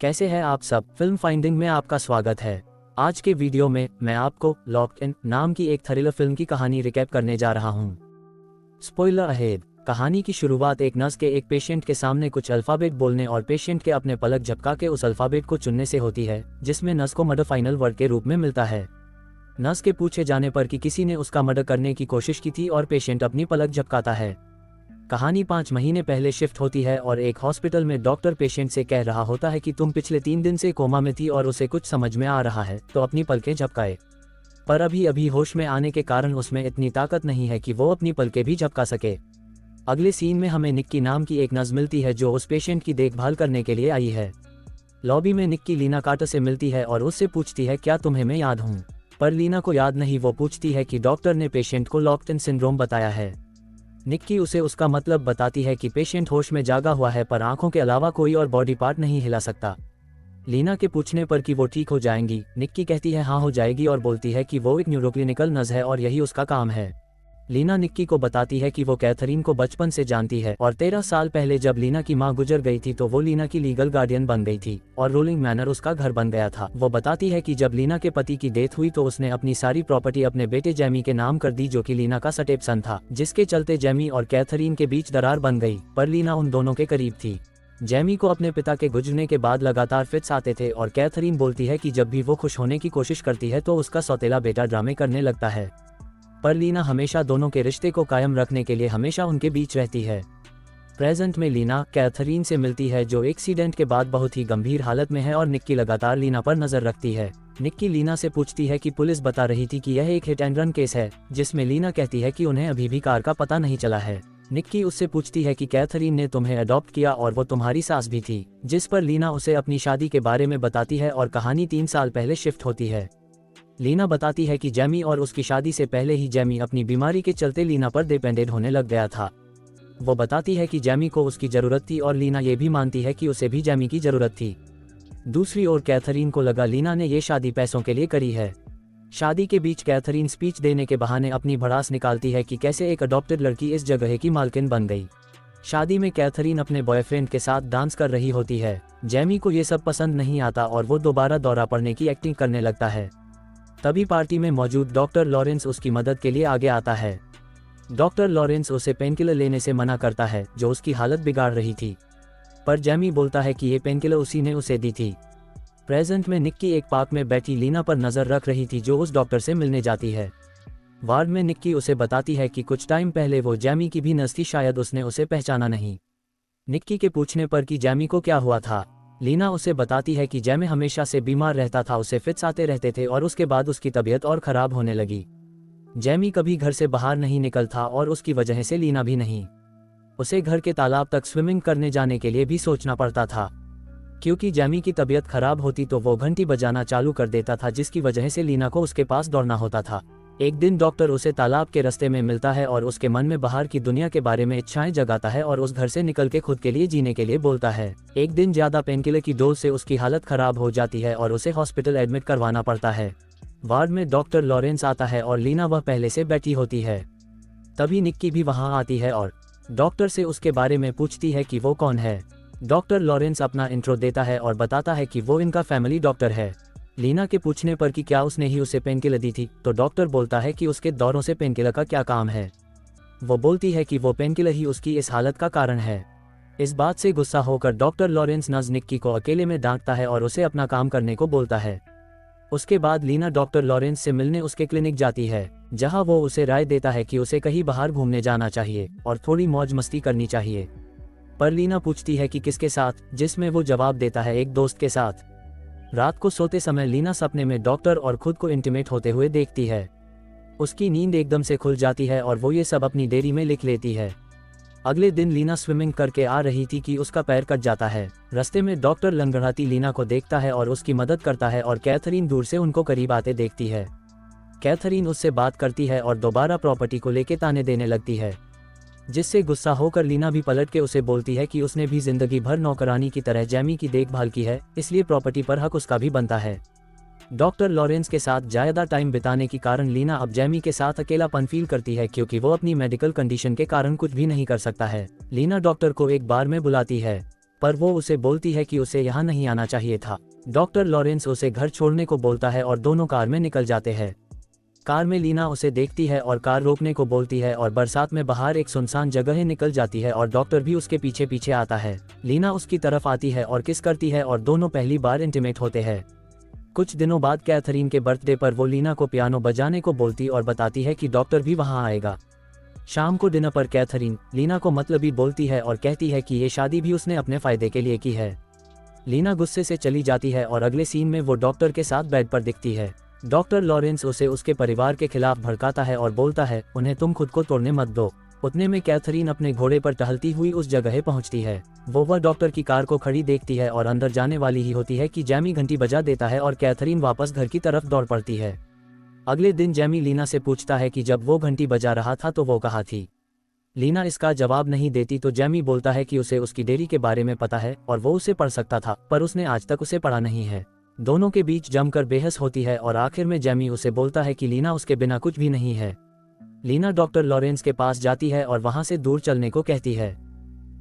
कैसे हैं आप सब। फिल्म फाइंडिंग में आपका स्वागत है। आज के वीडियो में मैं आपको लॉक्ड इन नाम की एक थ्रिलर फिल्म की कहानी रिकैप करने जा रहा हूं। Spoiler ahead. कहानी की शुरुआत एक नर्स के एक पेशेंट के सामने कुछ अल्फाबेट बोलने और पेशेंट के अपने पलक झपका के उस अल्फाबेट को चुनने से होती है, जिसमें नर्स को मर्डर फाइनल वर्ड के रूप में मिलता है। नर्स के पूछे जाने पर कि किसी ने उसका मर्डर करने की कोशिश की थी और पेशेंट अपनी पलक झपकाता है। कहानी 5 महीने पहले शिफ्ट होती है और एक हॉस्पिटल में डॉक्टर पेशेंट से कह रहा होता है कि तुम पिछले 3 दिन से कोमा में थी और उसे कुछ समझ में आ रहा है तो अपनी पलकें झपकाए। पर अभी अभी होश में आने के कारण उसमें इतनी ताकत नहीं है कि वो अपनी पलकें भी झपका सके। अगले सीन में हमें निक्की नाम की एक नर्स मिलती है जो उस पेशेंट की देखभाल करने के लिए आई है। लॉबी में निक्की लीना कार्टर से मिलती है और उससे पूछती है क्या तुम्हें मैं याद हूँ। पर लीना को याद नहीं। वो पूछती है कि डॉक्टर ने पेशेंट को लॉक्ड इन सिंड्रोम बताया है। निक्की उसे उसका मतलब बताती है कि पेशेंट होश में जागा हुआ है पर आंखों के अलावा कोई और बॉडी पार्ट नहीं हिला सकता। लीना के पूछने पर कि वो ठीक हो जाएंगी, निक्की कहती है हाँ हो जाएगी और बोलती है कि वो एक न्यूरोक्लिनिकल नर्स है और यही उसका काम है। लीना निक्की को बताती है कि वो कैथरीन को बचपन से जानती है और 13 साल पहले जब लीना की मां गुजर गई थी तो वो लीना की लीगल गार्डियन बन गई थी और रोलिंग मैनर उसका घर बन गया था। वो बताती है कि जब लीना के पति की डेथ हुई तो उसने अपनी सारी प्रॉपर्टी अपने बेटे जेमी के नाम कर दी, जो कि लीना का स्टेप सन था, जिसके चलते जेमी और कैथरीन के बीच दरार बन गई। पर लीना उन दोनों के करीब थी। जेमी को अपने पिता के गुजरने के बाद लगातार फिट्स आते थे और कैथरीन बोलती है कि जब भी वो खुश होने की कोशिश करती है तो उसका सौतेला बेटा ड्रामे करने लगता है। पर लीना हमेशा दोनों के रिश्ते को कायम रखने के लिए हमेशा उनके बीच रहती है। प्रेजेंट में लीना कैथरीन से मिलती है जो एक्सीडेंट के बाद बहुत ही गंभीर हालत में है और निक्की लगातार लीना पर नजर रखती है। निक्की लीना से पूछती है कि पुलिस बता रही थी कि यह एक हिट एंड रन केस है, जिसमें लीना कहती है कि उन्हें अभी भी कार का पता नहीं चला है। निक्की उससे पूछती है कि कैथरीन ने तुम्हें अडॉप्ट किया और वो तुम्हारी सास भी थी, जिस पर लीना उसे अपनी शादी के बारे में बताती है और कहानी 3 साल पहले शिफ्ट होती है। लीना बताती है कि जेमी और उसकी शादी से पहले ही जेमी अपनी बीमारी के चलते लीना पर डिपेंडेंट होने लग गया था। वो बताती है कि जेमी को उसकी ज़रूरत थी और लीना ये भी मानती है कि उसे भी जेमी की ज़रूरत थी। दूसरी ओर कैथरीन को लगा लीना ने ये शादी पैसों के लिए करी है। शादी के बीच कैथरीन स्पीच देने के बहाने अपनी भड़ास निकालती है कि कैसे एक अडॉप्टेड लड़की इस जगह की मालकिन बन गई। शादी में कैथरीन अपने बॉयफ्रेंड के साथ डांस कर रही होती है। जेमी को ये सब पसंद नहीं आता और वो दोबारा दौरा पड़ने की एक्टिंग करने लगता है। तभी पार्टी में मौजूद डॉक्टर लॉरेंस उसकी मदद के लिए आगे आता है। डॉक्टर लॉरेंस उसे पेनकिलर लेने से मना करता है जो उसकी हालत बिगाड़ रही थी, पर जेमी बोलता है कि ये पेनकिलर उसी ने उसे दी थी। प्रेजेंट में निक्की एक पार्क में बैठी लीना पर नजर रख रही थी जो उस डॉक्टर से मिलने जाती है। वार्ड में निक्की उसे बताती है कि कुछ टाइम पहले वो जेमी की भी नर्स थी, शायद उसने उसे पहचाना नहीं। निक्की के पूछने पर कि जेमी को क्या हुआ था, लीना उसे बताती है कि जेमी हमेशा से बीमार रहता था, उसे फिट्स आते रहते थे और उसके बाद उसकी तबीयत और खराब होने लगी। जेमी कभी घर से बाहर नहीं निकलता और उसकी वजह से लीना भी नहीं। उसे घर के तालाब तक स्विमिंग करने जाने के लिए भी सोचना पड़ता था। क्योंकि जेमी की तबीयत खराब होती तो वो घंटी बजाना चालू कर देता था, जिसकी वजह से लीना को उसके पास दौड़ना होता था। एक दिन डॉक्टर उसे तालाब के रास्ते में मिलता है और उसके मन में बाहर की दुनिया के बारे में इच्छाएं जगाता है और उस घर से निकल के खुद के लिए जीने के लिए बोलता है। एक दिन ज्यादा पेनकिलर की डोज से उसकी हालत खराब हो जाती है और उसे हॉस्पिटल एडमिट करवाना पड़ता है। वार्ड में डॉक्टर लॉरेंस आता है और लीना वह पहले से बैठी होती है। तभी निक्की भी वहां आती है और डॉक्टर से उसके बारे में पूछती है कि वो कौन है। डॉक्टर लॉरेंस अपना इंट्रो देता है और बताता है कि वो इनका फैमिली डॉक्टर है। लीना के पूछने पर कि क्या उसने ही उसे पेनकिलर दी थी तो डॉक्टर बोलता है कि उसके दौरों से पेनकिलर का क्या काम है। वो बोलती है कि वो पेनकिलर ही उसकी इस हालत का कारण है। इस बात से गुस्सा होकर डॉक्टर लॉरेंस नर्स निक्की को अकेले में डांटता है और उसे अपना काम करने को बोलता है। उसके बाद लीना डॉक्टर लॉरेंस से मिलने उसके क्लिनिक जाती है, जहां वो उसे राय देता है कि उसे कहीं बाहर घूमने जाना चाहिए और थोड़ी मौज मस्ती करनी चाहिए। पर लीना पूछती है कि किसके साथ, जिसमें वो जवाब देता है एक दोस्त के साथ। रात को सोते समय लीना सपने में डॉक्टर और खुद को इंटीमेट होते हुए देखती है। उसकी नींद एकदम से खुल जाती है और वो ये सब अपनी डायरी में लिख लेती है। अगले दिन लीना स्विमिंग करके आ रही थी कि उसका पैर कट जाता है। रास्ते में डॉक्टर लंगड़ाती लीना को देखता है और उसकी मदद करता है और कैथरीन दूर से उनको करीब आते देखती है। कैथरीन उससे बात करती है और दोबारा प्रॉपर्टी को लेके ताने देने लगती है, जिससे गुस्सा होकर लीना भी पलट के उसे बोलती है कि उसने भी जिंदगी भर नौकरानी की तरह जेमी की देखभाल की है, इसलिए प्रॉपर्टी पर हक उसका भी बनता है। डॉक्टर लॉरेंस के साथ ज्यादा टाइम बिताने के कारण लीना अब जेमी के साथ अकेलापन फील करती है, क्योंकि वो अपनी मेडिकल कंडीशन के कारण कुछ भी नहीं कर सकता है। लीना डॉक्टर को एक बार में बुलाती है पर वो उसे बोलती है कि उसे यहाँ नहीं आना चाहिए था। डॉक्टर लॉरेंस उसे घर छोड़ने को बोलता है और दोनों कार में निकल जाते हैं। कार में लीना उसे देखती है और कार रोकने को बोलती है और बरसात में बाहर एक सुनसान जगह निकल जाती है और डॉक्टर भी उसके पीछे पीछे आता है। लीना उसकी तरफ आती है और किस करती है और दोनों पहली बार इंटीमेट होते हैं। कुछ दिनों बाद कैथरीन के बर्थडे पर वो लीना को पियानो बजाने को बोलती और बताती है कि डॉक्टर भी वहां आएगा। शाम को डिनर पर कैथरीन लीना को मतलबी बोलती है और कहती है कि ये शादी भी उसने अपने फायदे के लिए की है। लीना गुस्से से चली जाती है और अगले सीन में वो डॉक्टर के साथ बेड पर दिखती है। डॉक्टर लॉरेंस उसे उसके परिवार के खिलाफ भड़काता है और बोलता है, उन्हें तुम खुद को तोड़ने मत दो। उतने में कैथरीन अपने घोड़े पर टहलती हुई उस जगह पहुंचती है। वह डॉक्टर की कार को खड़ी देखती है और अंदर जाने वाली ही होती है कि जैमी घंटी बजा देता है और कैथरीन वापस घर की तरफ दौड़ पड़ती है। अगले दिन जैमी लीना से पूछता है कि जब वो घंटी बजा रहा था तो वो कहाँ थी। लीना इसका जवाब नहीं देती तो जैमी बोलता है कि उसे उसकी डेयरी के बारे में पता है और वो उसे पढ़ सकता था, पर उसने आज तक उसे पढ़ा नहीं है। दोनों के बीच जमकर बेहस होती है और आखिर में जैमी उसे बोलता है कि लीना उसके बिना कुछ भी नहीं है। लीना डॉक्टर लॉरेंस के पास जाती है और वहां से दूर चलने को कहती है।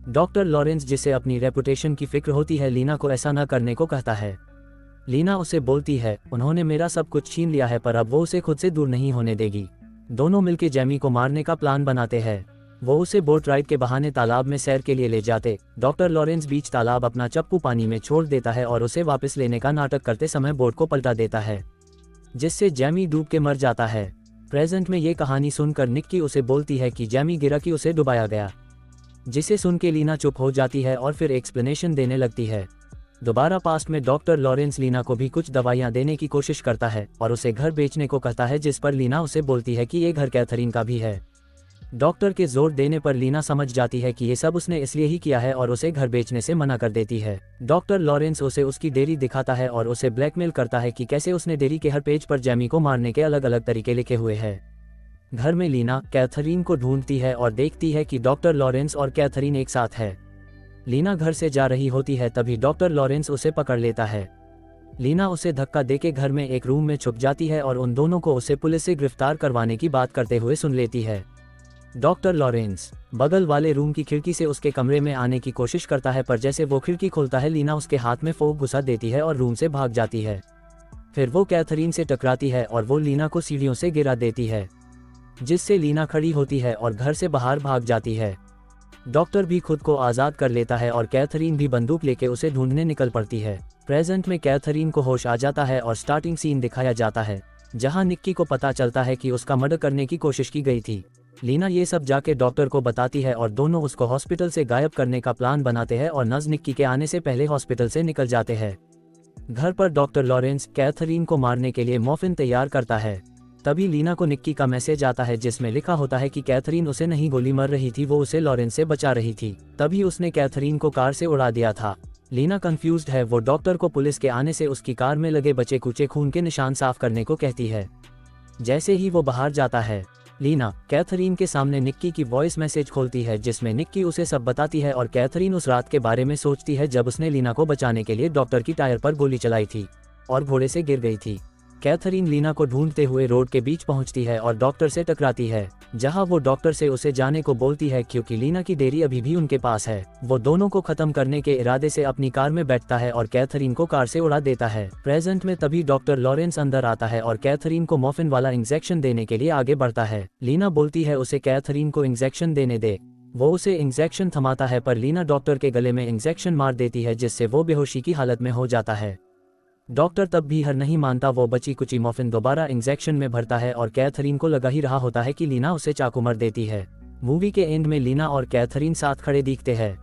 डॉक्टर लॉरेंस, जिसे अपनी रेपुटेशन की फिक्र होती है, लीना को ऐसा न करने को कहता है। लीना उसे बोलती है, उन्होंने मेरा सब कुछ छीन लिया है पर अब वो उसे खुद से दूर नहीं होने देगी। दोनों मिलकर जैमी को मारने का प्लान बनाते हैं। वो उसे बोट राइड के बहाने तालाब में सैर के लिए ले जाते। डॉक्टर लॉरेंस बीच तालाब अपना चप्पू पानी में छोड़ देता है और उसे वापस लेने का नाटक करते समय बोट को पलटा देता है, जिससे जैमी डूब के मर जाता है। प्रेजेंट में ये कहानी सुनकर निक्की उसे बोलती है कि जैमी गिरा कि उसे डुबाया गया, जिसे सुन के लीना चुप हो जाती है और फिर एक्सप्लेनेशन देने लगती है। दोबारा पास्ट में डॉक्टर लॉरेंस लीना को भी कुछ दवाइयां देने की कोशिश करता है और उसे घर बेचने को कहता है, जिस पर लीना उसे बोलती है कि ये घर कैथरीन का भी है। डॉक्टर के जोर देने पर लीना समझ जाती है कि ये सब उसने इसलिए ही किया है और उसे घर बेचने से मना कर देती है। डॉक्टर लॉरेंस उसे उसकी डेयरी दिखाता है और उसे ब्लैकमेल करता है कि कैसे उसने डेयरी के हर पेज पर जैमी को मारने के अलग अलग तरीके लिखे हुए हैं। घर में लीना कैथरीन को ढूंढती है और देखती है कि डॉक्टर लॉरेंस और कैथरीन एक साथ है। लीना घर से जा रही होती है, तभी डॉक्टर लॉरेंस उसे पकड़ लेता है। लीना उसे धक्का देके घर में एक रूम में छुप जाती है और उन दोनों को उसे पुलिस से गिरफ्तार करवाने की बात करते हुए सुन लेती है। डॉक्टर लॉरेंस बगल वाले रूम की खिड़की से उसके कमरे में आने की कोशिश करता है, पर जैसे वो खिड़की खोलता है लीना उसके हाथ में फोक घुसा देती है और रूम से भाग जाती है। फिर वो कैथरीन से टकराती है और वो लीना को सीढ़ियों से गिरा देती है, जिससे लीना खड़ी होती है और घर से बाहर भाग जाती है। डॉक्टर भी खुद को आज़ाद कर लेता है और कैथरीन भी बंदूक लेके उसे ढूंढने निकल पड़ती है। प्रेजेंट में कैथरीन को होश आ जाता है और स्टार्टिंग सीन दिखाया जाता है, जहां निक्की को पता चलता है कि उसका मर्डर करने की कोशिश की गई थी। लीना ये सब जाके डॉक्टर को बताती है और दोनों उसको हॉस्पिटल से गायब करने का प्लान बनाते हैं और नर्स निक्की के आने से पहले हॉस्पिटल से निकल जाते हैं। घर पर डॉक्टर लॉरेंस कैथरीन को मारने के लिए मॉर्फिन तैयार करता है। तभी लीना को निक्की का मैसेज आता है, जिसमें लिखा होता है कि कैथरीन उसे नहीं गोली मार रही थी, वो उसे लॉरेंस से बचा रही थी। तभी उसने कैथरीन को कार से उड़ा दिया था। लीना कंफ्यूज्ड है। वो डॉक्टर को पुलिस के आने से उसकी कार में लगे बचे कुचे खून के निशान साफ करने को कहती है। जैसे ही वो बाहर जाता है, लीना कैथरीन के सामने निक्की की वॉइस मैसेज खोलती है, जिसमें निक्की उसे सब बताती है और कैथरीन उस रात के बारे में सोचती है जब उसने लीना को बचाने के लिए डॉक्टर की टायर पर गोली चलाई थी और घोड़े से गिर गई थी। कैथरीन लीना को ढूंढते हुए रोड के बीच पहुंचती है और डॉक्टर से टकराती है, जहां वो डॉक्टर से उसे जाने को बोलती है क्योंकि लीना की डेयरी अभी भी उनके पास है। वो दोनों को खत्म करने के इरादे से अपनी कार में बैठता है और कैथरीन को कार से उड़ा देता है। प्रेजेंट में तभी डॉक्टर लॉरेंस अंदर आता है और कैथरीन को मॉर्फिन वाला इंजेक्शन देने के लिए आगे बढ़ता है। लीना बोलती है उसे कैथरीन को इंजेक्शन देने दे। वो उसे इंजेक्शन थमाता है, पर लीना डॉक्टर के गले में इंजेक्शन मार देती है, जिससे वो बेहोशी की हालत में हो जाता है। डॉक्टर तब भी हर नहीं मानता। वो बची कुची मॉर्फिन दोबारा इंजेक्शन में भरता है और कैथरीन को लगा ही रहा होता है कि लीना उसे चाकू मार देती है। मूवी के एंड में लीना और कैथरीन साथ खड़े दिखते हैं।